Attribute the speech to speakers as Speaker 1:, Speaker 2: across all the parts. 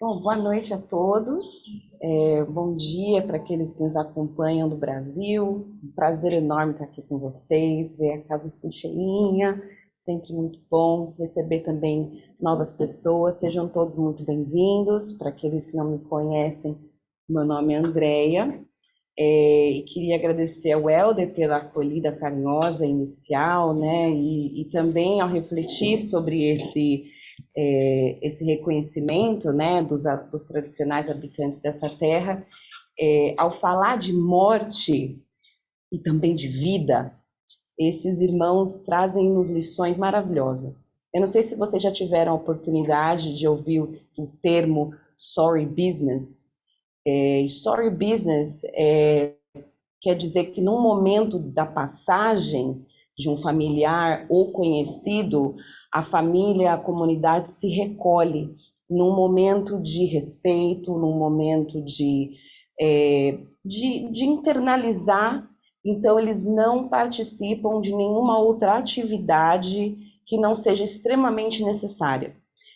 Speaker 1: Bom, boa noite a todos. Bom dia para aqueles que nos acompanham do Brasil. Um prazer enorme estar aqui com vocês, ver a casa assim cheinha, sempre muito bom receber também novas pessoas. Sejam todos muito bem-vindos. Para aqueles que não me conhecem, meu nome é Andreia. E queria agradecer ao Helder pela acolhida carinhosa inicial, né? E também ao refletir sobre esse reconhecimento, né, dos tradicionais habitantes dessa terra, ao falar de morte e também de vida, esses irmãos trazem-nos lições maravilhosas. Eu não sei se vocês já tiveram a oportunidade de ouvir o termo sorry business. Sorry business quer dizer que num momento da passagem de um familiar ou conhecido, a família, a comunidade se recolhe num momento de respeito, num momento de internalizar. Então, eles não participam de nenhuma outra atividade que não seja extremamente necessária.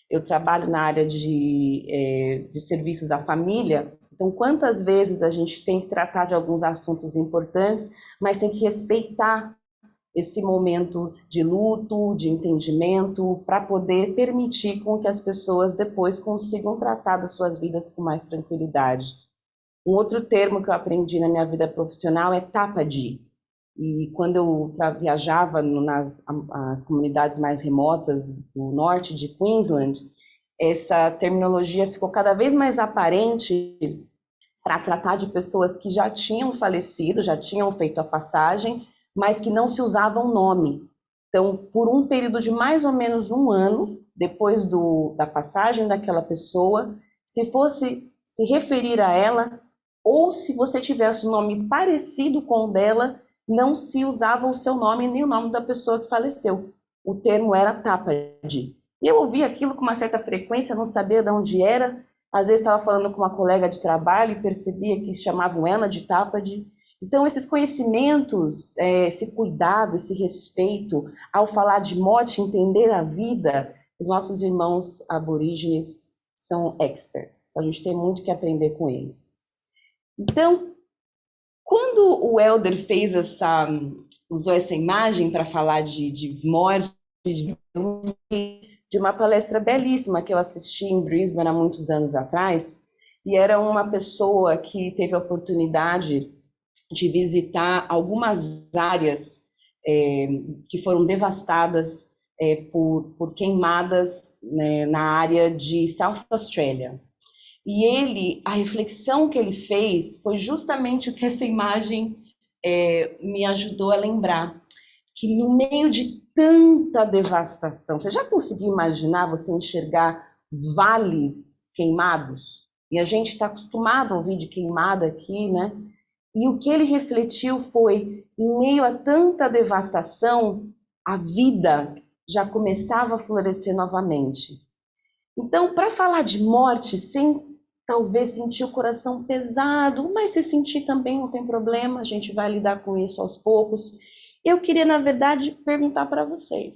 Speaker 1: Eu trabalho na área de serviços à família. Então, quantas vezes a gente tem que tratar de alguns assuntos importantes, mas tem que respeitar esse momento de luto, de entendimento, para poder permitir com que as pessoas depois consigam tratar das suas vidas com mais tranquilidade. Um outro termo que eu aprendi na minha vida profissional é tapadi. E quando eu viajava nas as comunidades mais remotas do norte de Queensland, essa terminologia ficou cada vez mais aparente para tratar de pessoas que já tinham falecido, já tinham feito a passagem, mas que não se usava o nome. Então, por um período de mais ou menos um ano, depois da passagem daquela pessoa, se fosse se referir a ela, ou se você tivesse um nome parecido com o dela, não se usava o seu nome nem o nome da pessoa que faleceu. O termo era Tapadi. E eu ouvi aquilo com uma certa frequência, não sabia de onde era. Às vezes estava falando com uma colega de trabalho e percebia que chamavam ela de Tapadi. Então, esses conhecimentos, esse cuidado, esse respeito, ao falar de morte, entender a vida, os nossos irmãos aborígenes são experts. Então, a gente tem muito que aprender com eles. Então, quando o Helder usou essa imagem para falar de morte, de uma palestra belíssima que eu assisti em Brisbane há muitos anos atrás, e era uma pessoa que teve a oportunidade de visitar algumas áreas que foram devastadas por queimadas, né, na área de South Australia. E a reflexão que ele fez foi justamente o que essa imagem me ajudou a lembrar, que no meio de tanta devastação, você já conseguiu imaginar você enxergar vales queimados? E a gente está acostumado a ouvir de queimada aqui, né? E o que ele refletiu foi, em meio a tanta devastação, a vida já começava a florescer novamente. Então, para falar de morte, sem talvez sentir o coração pesado, mas se sentir também não tem problema, a gente vai lidar com isso aos poucos. Eu queria, na verdade, perguntar para vocês.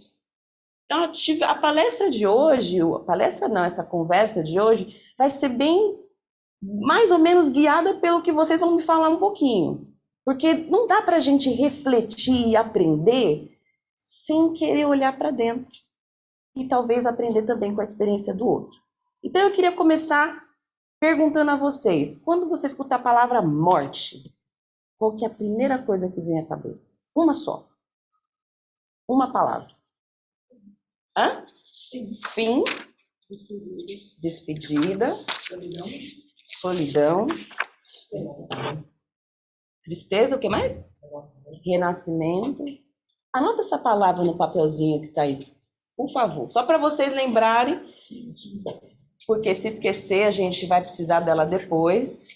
Speaker 1: A palestra de hoje, a palestra não, essa conversa de hoje, vai ser bem, mais ou menos guiada pelo que vocês vão me falar um pouquinho. Porque não dá para a gente refletir e aprender sem querer olhar para dentro. E talvez aprender também com a experiência do outro. Então eu queria começar perguntando a vocês, quando você escuta a palavra morte, qual que é a primeira coisa que vem à cabeça? Uma só. Uma palavra. Hã? Fim. Despedida. Solidão. Tristeza, o que mais? Renascimento. Anota essa palavra no papelzinho que está aí, por favor. Só para vocês lembrarem, porque se esquecer, a gente vai precisar dela depois.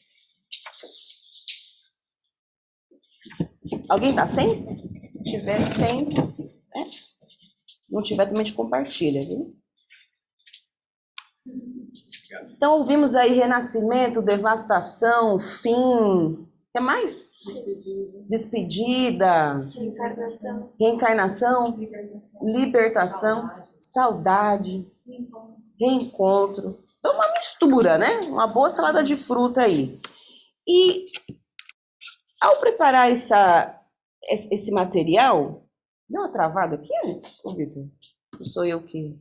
Speaker 1: Alguém está sem? Se tiver sem, né? Não tiver, também te compartilha, viu? Então, ouvimos aí renascimento, devastação, fim. O que mais? Despedida. Reencarnação. Libertação. Saudade. Reencontro. Então, uma mistura, né? Uma boa salada de fruta aí. E ao preparar esse material, deu uma travada aqui, ô, Vitor? Sou eu que.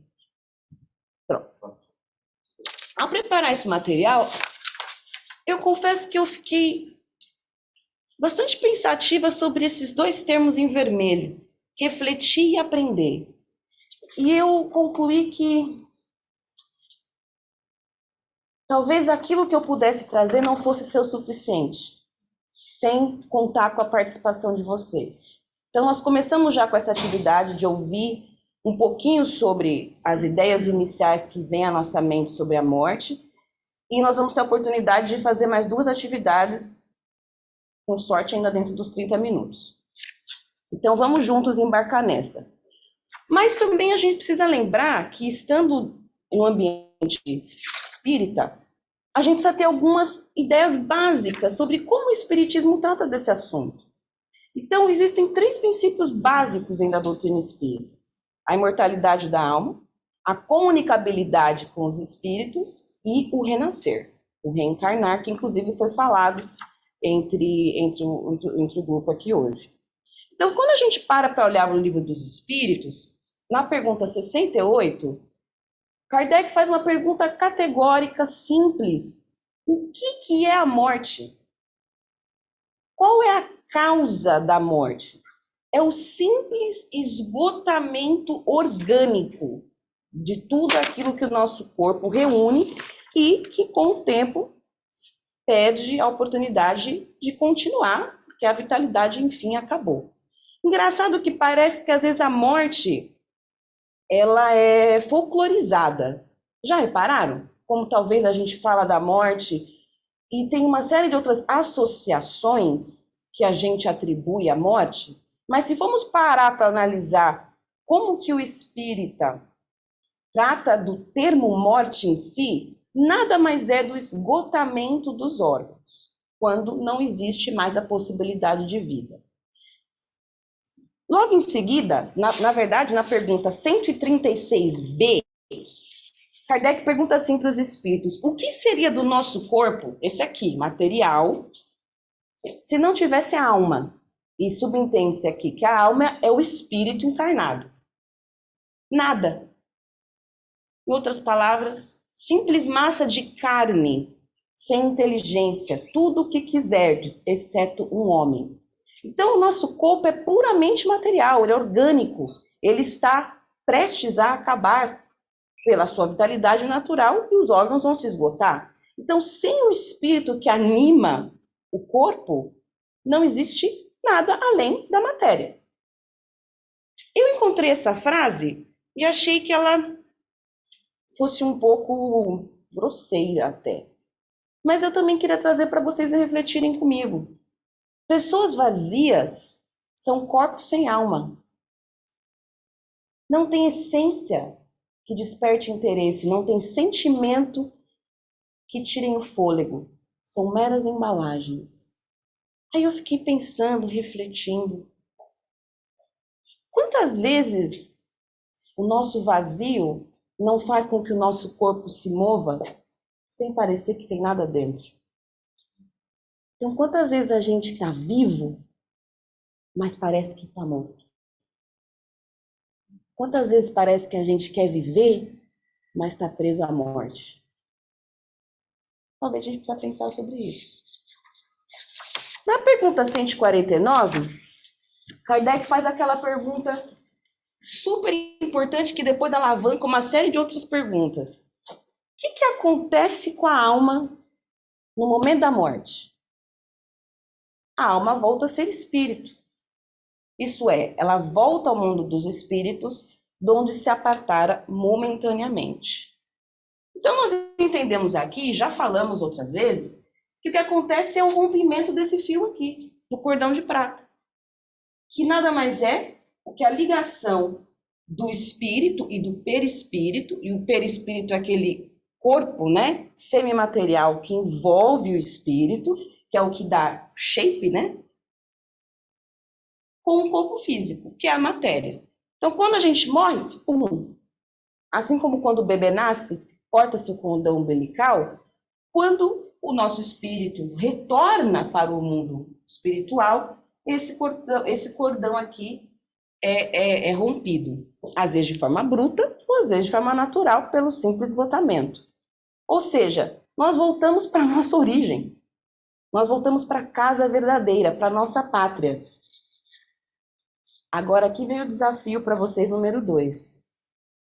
Speaker 1: Pronto. Ao preparar esse material, eu confesso que eu fiquei bastante pensativa sobre esses dois termos em vermelho, refletir e aprender. E eu concluí que talvez aquilo que eu pudesse trazer não fosse ser o suficiente, sem contar com a participação de vocês. Então, nós começamos já com essa atividade de ouvir um pouquinho sobre as ideias iniciais que vêm à nossa mente sobre a morte, e nós vamos ter a oportunidade de fazer mais duas atividades, com sorte ainda dentro dos 30 minutos. Então, vamos juntos embarcar nessa. Mas também a gente precisa lembrar que, estando no ambiente espírita, a gente precisa ter algumas ideias básicas sobre como o espiritismo trata desse assunto. Então, existem 3 princípios básicos dentro da doutrina espírita: a imortalidade da alma, a comunicabilidade com os espíritos e o renascer, o reencarnar, que inclusive foi falado entre o grupo aqui hoje. Então, quando a gente para olhar o livro dos espíritos, na pergunta 68, Kardec faz uma pergunta categórica, simples: o que é a morte? Qual é a causa da morte? É o simples esgotamento orgânico de tudo aquilo que o nosso corpo reúne e que, com o tempo, perde a oportunidade de continuar, porque a vitalidade, enfim, acabou. Engraçado que parece que, às vezes, a morte ela é folclorizada. Já repararam? Como talvez a gente fala da morte e tem uma série de outras associações que a gente atribui à morte, mas se formos parar para analisar como que o espírita trata do termo morte em si, nada mais é do esgotamento dos órgãos, quando não existe mais a possibilidade de vida. Logo em seguida, na verdade, na pergunta 136b, Kardec pergunta assim para os espíritos: o que seria do nosso corpo, esse aqui, material, se não tivesse a alma? E subentende-se aqui que a alma é o espírito encarnado. Nada. Em outras palavras, simples massa de carne, sem inteligência, tudo o que quiserdes, exceto um homem. Então, o nosso corpo é puramente material, ele é orgânico, ele está prestes a acabar pela sua vitalidade natural e os órgãos vão se esgotar. Então, sem o espírito que anima o corpo, não existe nada além da matéria. Eu encontrei essa frase e achei que ela fosse um pouco grosseira até. Mas eu também queria trazer para vocês refletirem comigo. Pessoas vazias são corpos sem alma. Não tem essência que desperte interesse, não tem sentimento que tirem o fôlego. São meras embalagens. Aí eu fiquei pensando, refletindo. Quantas vezes o nosso vazio não faz com que o nosso corpo se mova sem parecer que tem nada dentro? Então, quantas vezes a gente está vivo, mas parece que está morto? Quantas vezes parece que a gente quer viver, mas está preso à morte? Talvez a gente precise pensar sobre isso. Na pergunta 149, Kardec faz aquela pergunta super importante que depois alavanca uma série de outras perguntas. O que acontece com a alma no momento da morte? A alma volta a ser espírito. Isso é, ela volta ao mundo dos espíritos, de onde se apartara momentaneamente. Então, nós entendemos aqui, já falamos outras vezes, que o que acontece é o rompimento desse fio aqui, do cordão de prata, que nada mais é do que a ligação do espírito e do perispírito, e o perispírito é aquele corpo, né, semimaterial que envolve o espírito, que é o que dá shape, né, com o corpo físico, que é a matéria. Então, quando a gente morre, pum, assim como quando o bebê nasce, corta-se o cordão umbilical quando o nosso espírito retorna para o mundo espiritual, esse cordão aqui é rompido, às vezes de forma bruta, ou às vezes de forma natural, pelo simples esgotamento. Ou seja, nós voltamos para a nossa origem, nós voltamos para a casa verdadeira, para a nossa pátria. Agora aqui vem o desafio para vocês, número 2.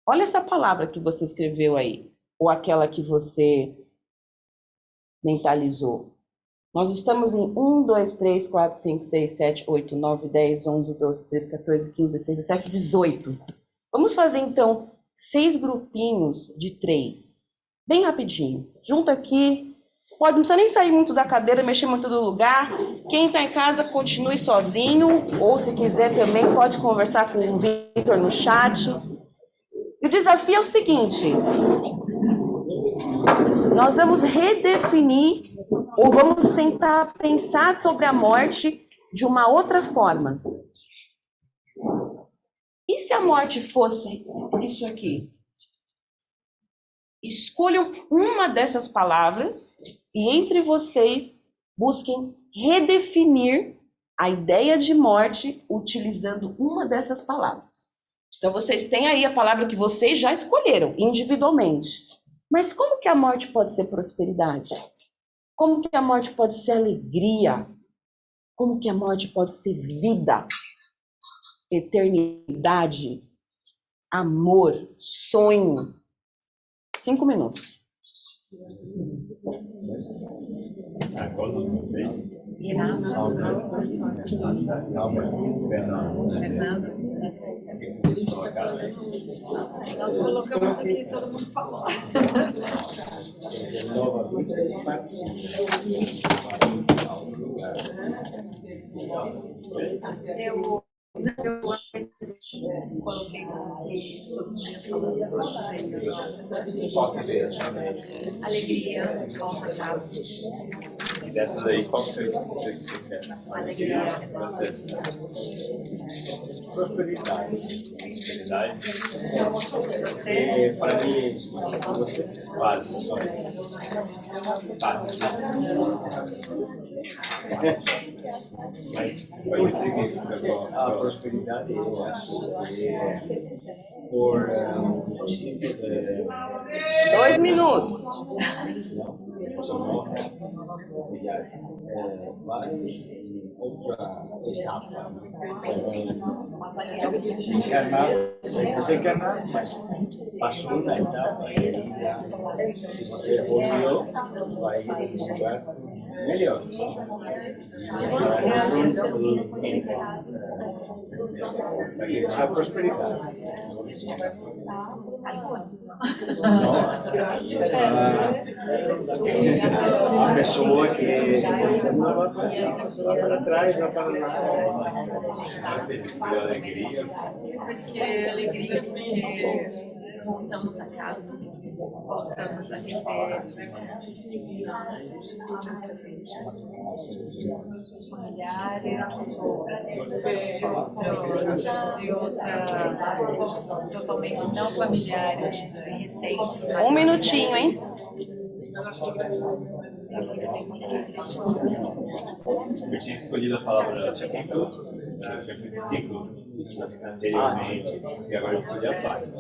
Speaker 1: Olha essa palavra que você escreveu aí, ou aquela que você mentalizou. Nós estamos em 1, 2, 3, 4, 5, 6, 7, 8, 9, 10, 11, 12, 13, 14, 15, 16, 17, 18. Vamos fazer, então, 6 grupinhos de 3. Bem rapidinho. Junta aqui. Não precisa nem sair muito da cadeira, mexer muito do lugar. Quem está em casa, continue sozinho. Ou, se quiser, também pode conversar com o Vitor no chat. E o desafio é o seguinte. Nós vamos redefinir ou vamos tentar pensar sobre a morte de uma outra forma. E se a morte fosse isso aqui? Escolham uma dessas palavras e entre vocês busquem redefinir a ideia de morte utilizando uma dessas palavras. Então vocês têm aí a palavra que vocês já escolheram individualmente. Mas como que a morte pode ser prosperidade? Como que a morte pode ser alegria? Como que a morte pode ser vida? Eternidade? Amor? Sonho? 5 minutos.
Speaker 2: Nós colocamos aqui, todo mundo falou. Eu coloquei que todo mundo alegria, confortável.
Speaker 3: E dessa daí, qual que você quer?
Speaker 2: Alegria.
Speaker 3: Prosperidade. Para mim, você paz, só paz. A prosperidade, eu acho que é por motivo de
Speaker 1: 2 minutos.
Speaker 3: outra etapa. Desencarnado, mas passou na etapa e se você evoluiu, vai em um lugar melhor. Isso é a prosperidade. A pessoa que não vai para trás, vai para lá.
Speaker 2: Vocês escolheram alegria? Porque alegria porque voltamos a casa, voltamos a rever familiares, de outra, totalmente não familiares, recentes.
Speaker 1: 1 minutinho, hein?
Speaker 3: Eu tinha escolhido a palavra ciclo anteriormente, e agora eu escolhi a paz.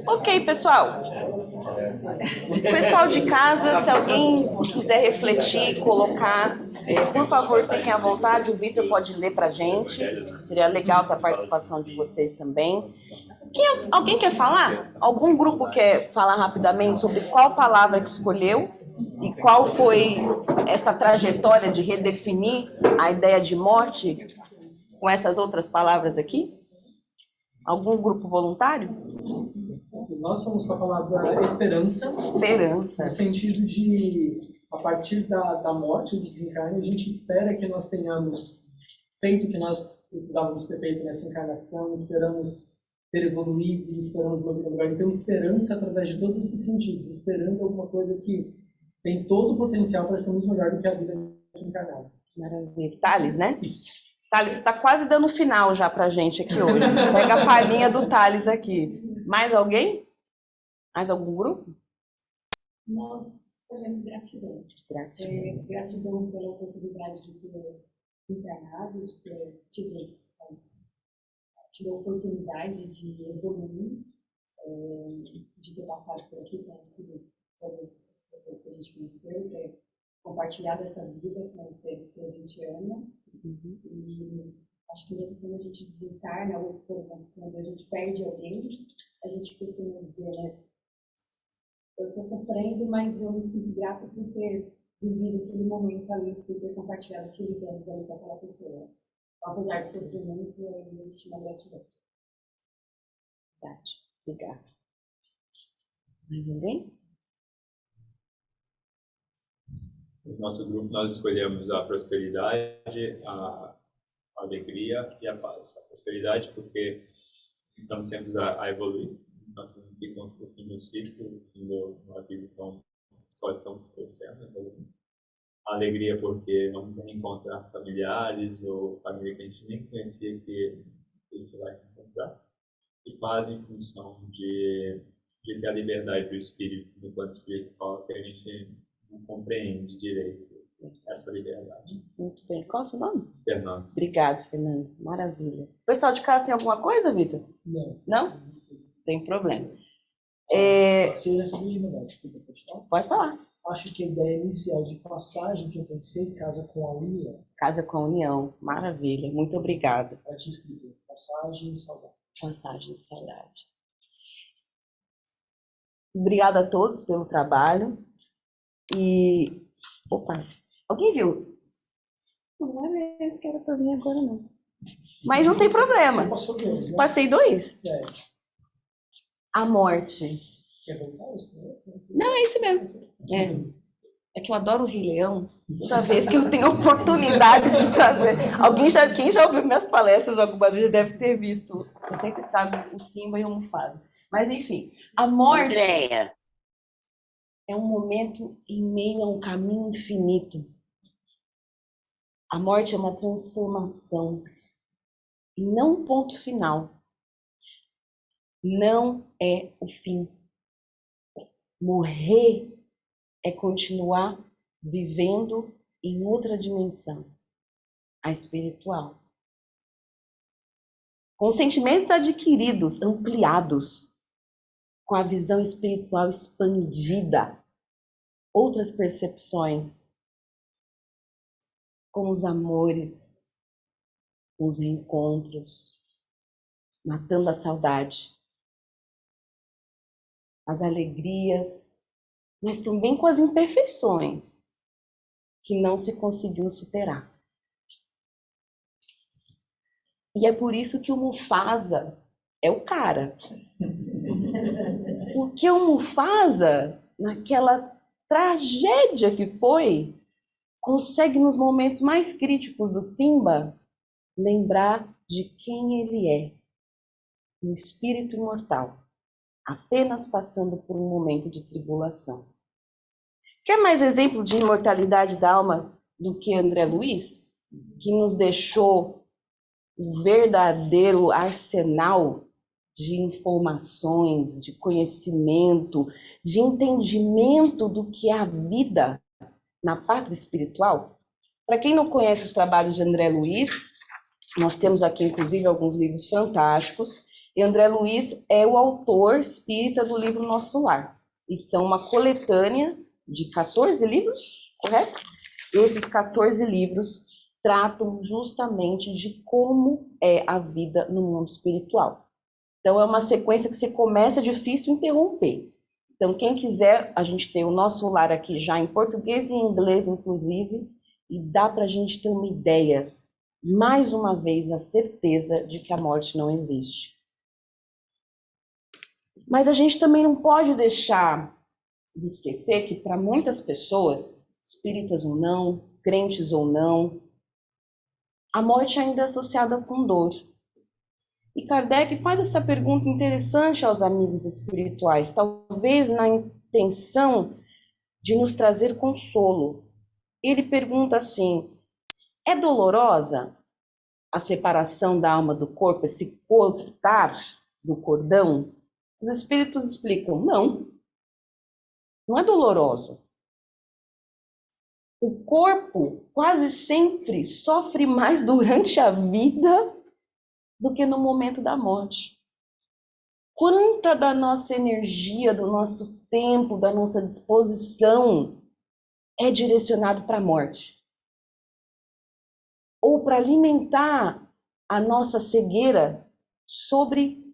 Speaker 1: Ok, pessoal. Pessoal de casa, se alguém quiser refletir, colocar, por favor, fiquem à vontade. O Vitor pode ler para a gente. Seria legal ter a participação de vocês também. Alguém quer falar? Algum grupo quer falar rapidamente sobre qual palavra que escolheu e qual foi essa trajetória de redefinir a ideia de morte com essas outras palavras aqui? Algum grupo voluntário?
Speaker 4: Nós fomos com a palavra esperança.
Speaker 1: Esperança.
Speaker 4: No sentido de, a partir da morte, do desencarne, a gente espera que nós tenhamos feito o que nós precisávamos ter feito nessa encarnação, esperamos ter evoluído, esperamos uma vida melhor. Então, esperança através de todos esses sentidos, esperando alguma coisa que tem todo o potencial para sermos melhor do que a vida encarnada.
Speaker 1: Maravilha. Thales, né?
Speaker 4: Isso.
Speaker 1: Thales, você está quase dando final já para a gente aqui hoje. Pega a palhinha do Thales aqui. Mais alguém? Mais algum grupo?
Speaker 5: Nós escolhemos gratidão. Gratidão pela oportunidade de ter encarnado, de ter tido a oportunidade de evoluir, de ter passado por aqui, conhecido todas as pessoas que a gente conheceu, ter compartilhado essa vida com os seres que a gente ama. E acho que mesmo quando a gente desencarna, ou, por exemplo, quando a gente perde alguém, a gente costuma dizer, né? Eu estou sofrendo, mas eu me sinto grata por ter vivido aquele momento ali, por ter compartilhado aqueles anos ali com aquela pessoa. Apesar do sofrimento, existe uma gratidão.
Speaker 1: Verdade. Obrigada. Mais ninguém?
Speaker 6: No nosso grupo, nós escolhemos a prosperidade, a alegria e a paz. A prosperidade, porque estamos sempre a evoluir. Então, significa o fim do ciclo, o fim de uma vida, então só estamos crescendo. A alegria, porque vamos reencontrar familiares ou família que a gente nem conhecia que a gente vai encontrar. E paz em função de ter a liberdade do espírito, do plano espiritual, que a gente não compreende direito essa liberdade.
Speaker 1: Muito bem. Qual é o seu nome?
Speaker 6: Fernando.
Speaker 1: Obrigado, Fernando. Maravilha. O pessoal de casa tem alguma coisa, Vitor?
Speaker 4: Não.
Speaker 1: Não? Tem problema. Pode falar.
Speaker 7: Acho que a ideia inicial de passagem que eu pensei casa com a união.
Speaker 1: Casa com a União. Maravilha. Muito obrigada.
Speaker 7: Para te escrever. Passagem e saudade.
Speaker 1: Passagem de saudade. Obrigada a todos pelo trabalho. E... Opa! Alguém viu? Não era esse que era para mim agora, não. Mas não tem problema.
Speaker 7: Você passou dois, né?
Speaker 1: Passei 2.
Speaker 7: É.
Speaker 1: A morte.
Speaker 7: Quer voltar isso?
Speaker 1: Não, é esse mesmo. É que eu adoro o Rei Leão. Toda vez que eu tenho oportunidade de trazer. Quem já ouviu minhas palestras algumas vezes deve ter visto. Eu sempre trago o Simba e o Mufasa. Mas enfim, a morte
Speaker 8: Andréia,
Speaker 1: é um momento em meio a um caminho infinito. A morte é uma transformação e não um ponto final. Não é o fim. Morrer é continuar vivendo em outra dimensão, a espiritual. Com sentimentos adquiridos, ampliados, com a visão espiritual expandida, outras percepções, com os amores, com os reencontros, matando a saudade, as alegrias, mas também com as imperfeições que não se conseguiu superar. E é por isso que o Mufasa é o cara. Porque o Mufasa, naquela tragédia que foi, consegue nos momentos mais críticos do Simba lembrar de quem ele é, um espírito imortal, apenas passando por um momento de tribulação. Quer mais exemplo de imortalidade da alma do que André Luiz, que nos deixou um verdadeiro arsenal de informações, de conhecimento, de entendimento do que é a vida na pátria espiritual? Para quem não conhece os trabalhos de André Luiz, nós temos aqui, inclusive, alguns livros fantásticos. E André Luiz é o autor espírita do livro Nosso Lar. E são uma coletânea de 14 livros, correto? Esses 14 livros tratam justamente de como é a vida no mundo espiritual. Então, é uma sequência que você começa, é difícil interromper. Então, quem quiser, a gente tem o Nosso Lar aqui já em português e em inglês, inclusive, e dá para a gente ter uma ideia, mais uma vez, a certeza de que a morte não existe. Mas a gente também não pode deixar de esquecer que para muitas pessoas, espíritas ou não, crentes ou não, a morte ainda é associada com dor. E Kardec faz essa pergunta interessante aos amigos espirituais, talvez na intenção de nos trazer consolo. Ele pergunta assim: é dolorosa? a separação da alma do corpo, esse cortar do cordão, os espíritos explicam, não é dolorosa. O corpo quase sempre sofre mais durante a vida do que no momento da morte. Quanta da nossa energia, do nosso tempo, da nossa disposição é direcionado para a morte? Ou para alimentar a nossa cegueira sobre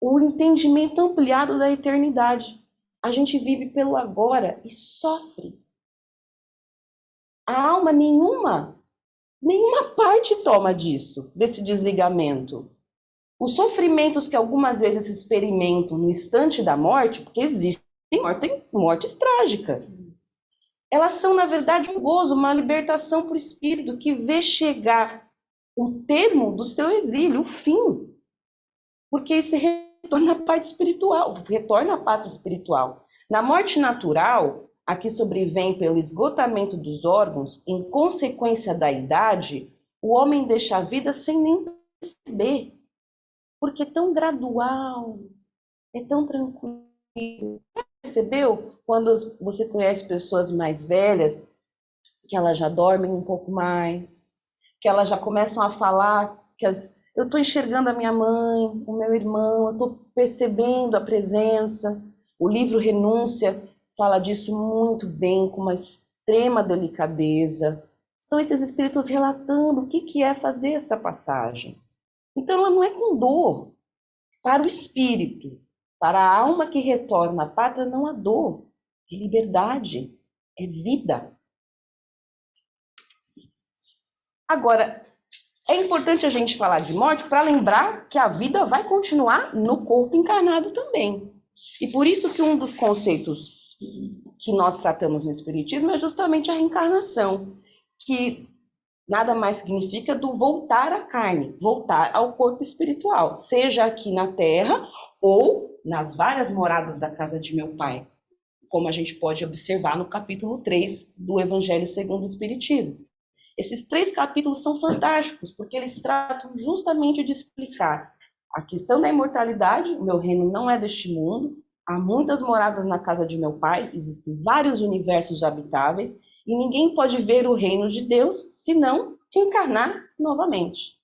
Speaker 1: o entendimento ampliado da eternidade. A gente vive pelo agora e sofre. A alma nenhuma parte toma disso, desse desligamento. Os sofrimentos que algumas vezes se experimentam no instante da morte, porque existem mortes trágicas, elas são, na verdade, um gozo, uma libertação para o espírito que vê chegar o termo do seu exílio, o fim. Porque esse retorna à parte espiritual, retorna à pátria espiritual. Na morte natural, a que sobrevém pelo esgotamento dos órgãos, em consequência da idade, o homem deixa a vida sem nem perceber. Porque é tão gradual, é tão tranquilo. Percebeu quando você conhece pessoas mais velhas, que elas já dormem um pouco mais, que elas já começam a falar que eu estou enxergando a minha mãe, o meu irmão, eu estou percebendo a presença. O livro Renúncia fala disso muito bem, com uma extrema delicadeza. São esses espíritos relatando o que é fazer essa passagem. Então ela não é com dor. Para o espírito, para a alma que retorna à pátria, não há dor, é liberdade, é vida. Agora, é importante a gente falar de morte para lembrar que a vida vai continuar no corpo encarnado também. E por isso que um dos conceitos que nós tratamos no Espiritismo é justamente a reencarnação, que nada mais significa do voltar à carne, voltar ao corpo espiritual, seja aqui na Terra ou nas várias moradas da casa de meu Pai, como a gente pode observar no capítulo 3 do Evangelho segundo o Espiritismo. Esses 3 capítulos são fantásticos, porque eles tratam justamente de explicar a questão da imortalidade. O meu reino não é deste mundo, há muitas moradas na casa de meu Pai, existem vários universos habitáveis, e ninguém pode ver o reino de Deus se não reencarnar novamente.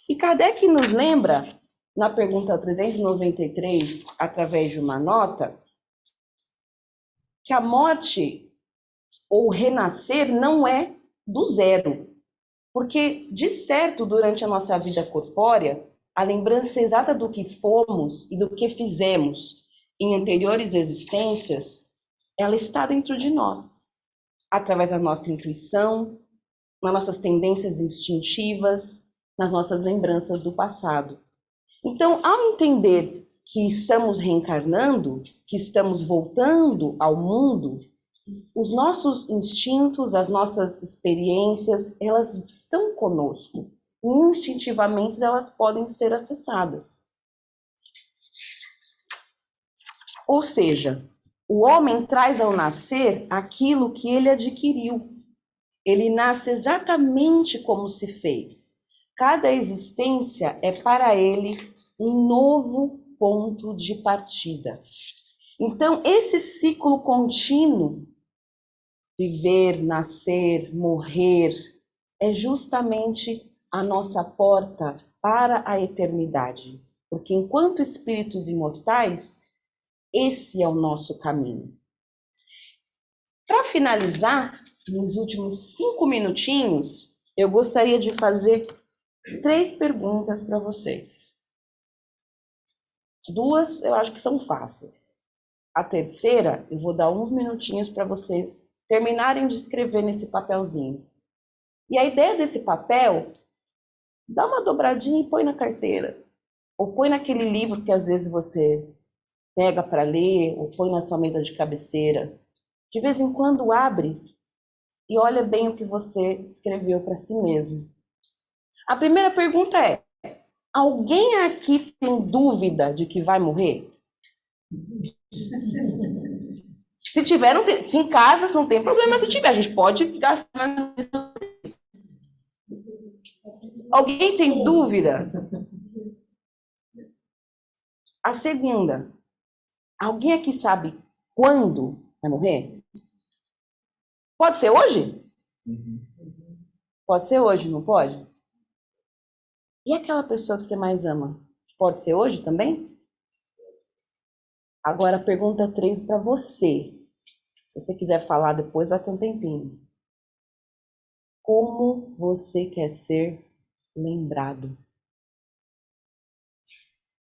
Speaker 1: E Kardec nos lembra, na pergunta 393, através de uma nota, que a morte ou renascer não é do zero. Porque, de certo, durante a nossa vida corpórea, a lembrança exata do que fomos e do que fizemos em anteriores existências, ela está dentro de nós, através da nossa intuição, nas nossas tendências instintivas, nas nossas lembranças do passado. Então, ao entender que estamos reencarnando, que estamos voltando ao mundo, os nossos instintos, as nossas experiências, elas estão conosco. E instintivamente elas podem ser acessadas. Ou seja, o homem traz ao nascer aquilo que ele adquiriu. Ele nasce exatamente como se fez. Cada existência é para ele um novo ponto de partida. Então, esse ciclo contínuo, viver, nascer, morrer, é justamente a nossa porta para a eternidade. Porque enquanto espíritos imortais, esse é o nosso caminho. Para finalizar, nos últimos 5 minutinhos, eu gostaria de fazer 3 perguntas para vocês. 2 eu acho que são fáceis. A terceira, eu vou dar uns minutinhos para vocês terminarem de escrever nesse papelzinho. E a ideia desse papel, dá uma dobradinha e põe na carteira. Ou põe naquele livro que às vezes você pega para ler, ou põe na sua mesa de cabeceira. De vez em quando abre e olha bem o que você escreveu para si mesmo. A primeira pergunta é: alguém aqui tem dúvida de que vai morrer? Se tiver, não tem, se em casas não tem problema se tiver, a gente pode gastar. Alguém tem dúvida? A segunda, alguém aqui sabe quando vai morrer? Pode ser hoje? Pode ser hoje, não pode? E aquela pessoa que você mais ama? Pode ser hoje também? Agora, pergunta 3 para você. Se você quiser falar depois, vai ter um tempinho. Como você quer ser lembrado?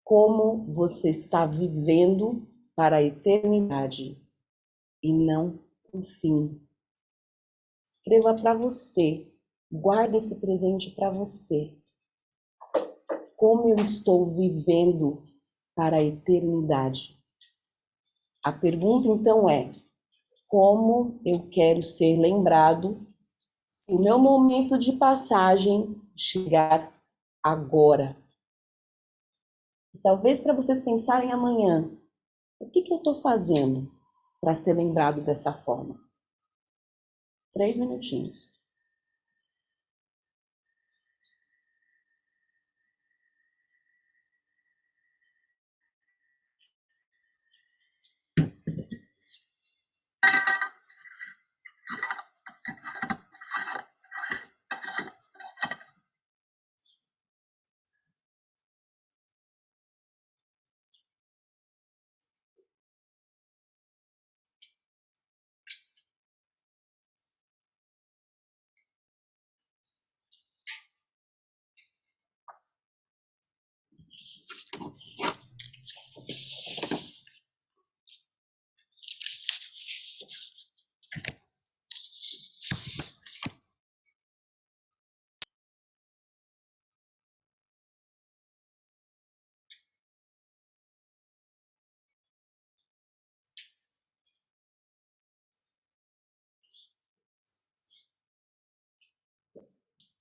Speaker 1: Como você está vivendo para a eternidade e não o fim? Escreva para você. Guarde esse presente para você. Como eu estou vivendo para a eternidade? A pergunta então é: como eu quero ser lembrado se o meu momento de passagem chegar agora? E talvez para vocês pensarem amanhã, o que eu estou fazendo para ser lembrado dessa forma? 3 minutinhos.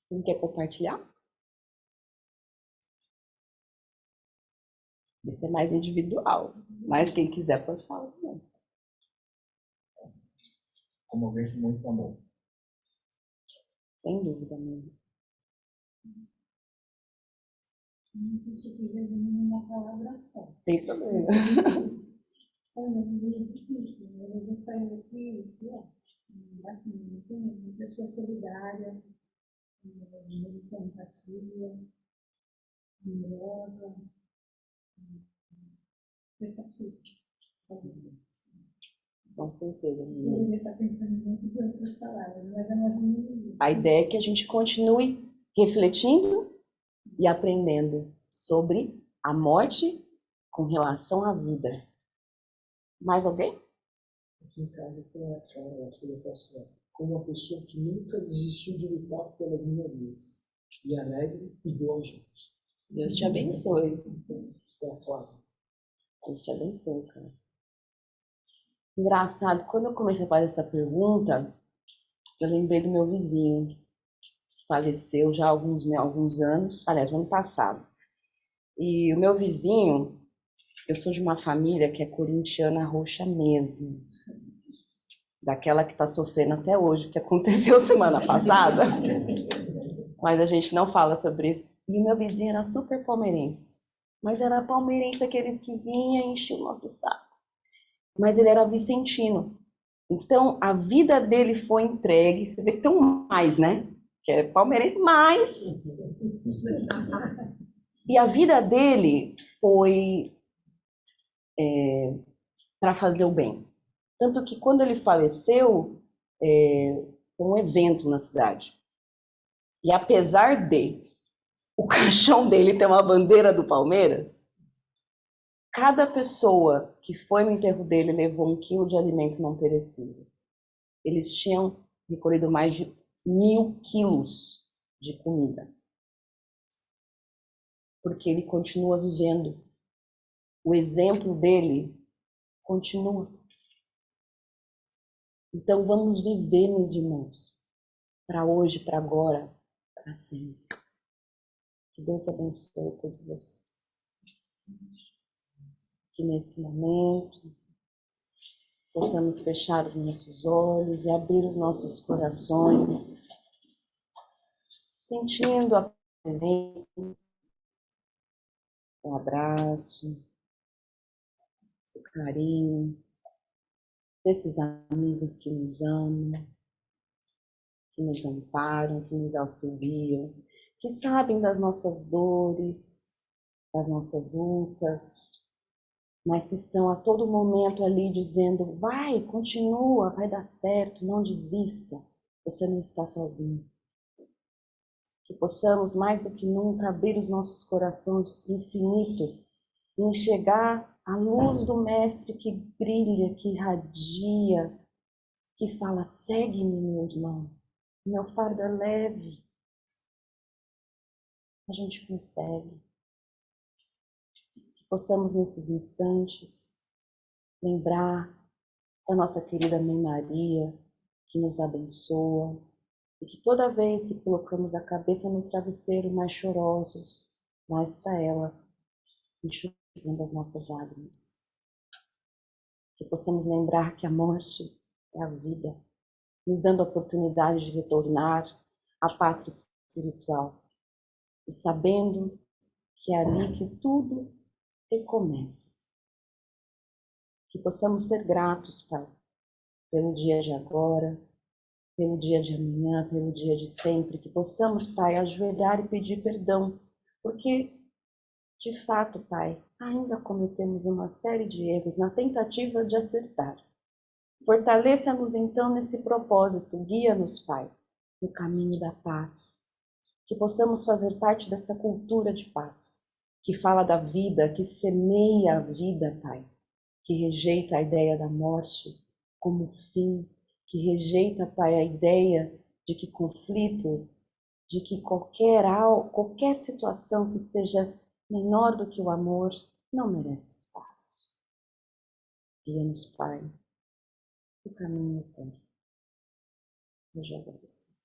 Speaker 1: Quem quer compartilhar? Isso é mais individual, mas quem quiser pode falar também.
Speaker 3: Comovente muito amor.
Speaker 1: Sem dúvida mesmo.
Speaker 5: Uma palavra só.
Speaker 1: Tem problema.
Speaker 5: Eu gostaria que, assim, uma pessoa solidária, muita empatia, amorosa, prestativa.
Speaker 1: Com certeza.
Speaker 5: Eu deveria estar pensando muito em outras palavras, mas é mais ou menos isso.
Speaker 1: A ideia é que a gente continue refletindo e aprendendo sobre a morte com relação à vida. Mais alguém?
Speaker 7: Aqui em casa tem a cara que eu faço como uma pessoa que nunca desistiu de lutar pelas minorias. E alegre e boa gente.
Speaker 1: Deus te abençoe.
Speaker 7: É a Flávia.
Speaker 1: Deus te abençoe, cara. Engraçado, quando eu comecei a fazer essa pergunta, eu lembrei do meu vizinho, que faleceu já há alguns anos, aliás, no ano passado. E o meu vizinho, eu sou de uma família que é corintiana roxa mesmo. Daquela que está sofrendo até hoje, que aconteceu semana passada. Mas a gente não fala sobre isso. E o meu vizinho era super palmeirense. Mas era palmeirense aqueles que vinha e enchiam o nosso saco. Mas ele era vicentino. Então, a vida dele foi entregue. Você vê que tem um mais, né? Que é palmeirense mais. E a vida dele foi para fazer o bem. Tanto que quando ele faleceu, foi um evento na cidade. E apesar de o caixão dele ter uma bandeira do Palmeiras, cada pessoa que foi no enterro dele levou 1 quilo de alimento não perecível. Eles tinham recolhido mais de 1.000 quilos de comida. Porque ele continua vivendo. O exemplo dele continua. Então vamos viver, meus irmãos, para hoje, para agora, para sempre. Que Deus abençoe todos vocês. Que nesse momento possamos fechar os nossos olhos e abrir os nossos corações, sentindo a presença, o abraço, o carinho desses amigos que nos amam, que nos amparam, que nos auxiliam, que sabem das nossas dores, das nossas lutas, mas que estão a todo momento ali dizendo: vai, continua, vai dar certo, não desista, você não está sozinho. Que possamos mais do que nunca abrir os nossos corações para o infinito e enxergar a luz do Mestre que brilha, que irradia, que fala: segue-me, meu irmão, meu fardo é leve. A gente consegue. Que possamos nesses instantes lembrar da nossa querida Mãe Maria, que nos abençoa, e que toda vez que colocamos a cabeça no travesseiro mais chorosos, lá está ela, enxugando as nossas lágrimas. Que possamos lembrar que a morte é a vida, nos dando a oportunidade de retornar à pátria espiritual, e sabendo que é ali que tudo recomeça. Que possamos ser gratos, Pai, pelo dia de agora, pelo dia de amanhã, pelo dia de sempre. Que possamos, Pai, ajoelhar e pedir perdão, porque, de fato, Pai, ainda cometemos uma série de erros na tentativa de acertar. Fortaleça-nos, então, nesse propósito. Guia-nos, Pai, no caminho da paz. Que possamos fazer parte dessa cultura de paz, que fala da vida, que semeia a vida, Pai, que rejeita a ideia da morte como fim, que rejeita, Pai, a ideia de que conflitos, de que qualquer situação que seja menor do que o amor não merece espaço. Guia-nos, Pai, o caminho eterno. Eu já agradeci.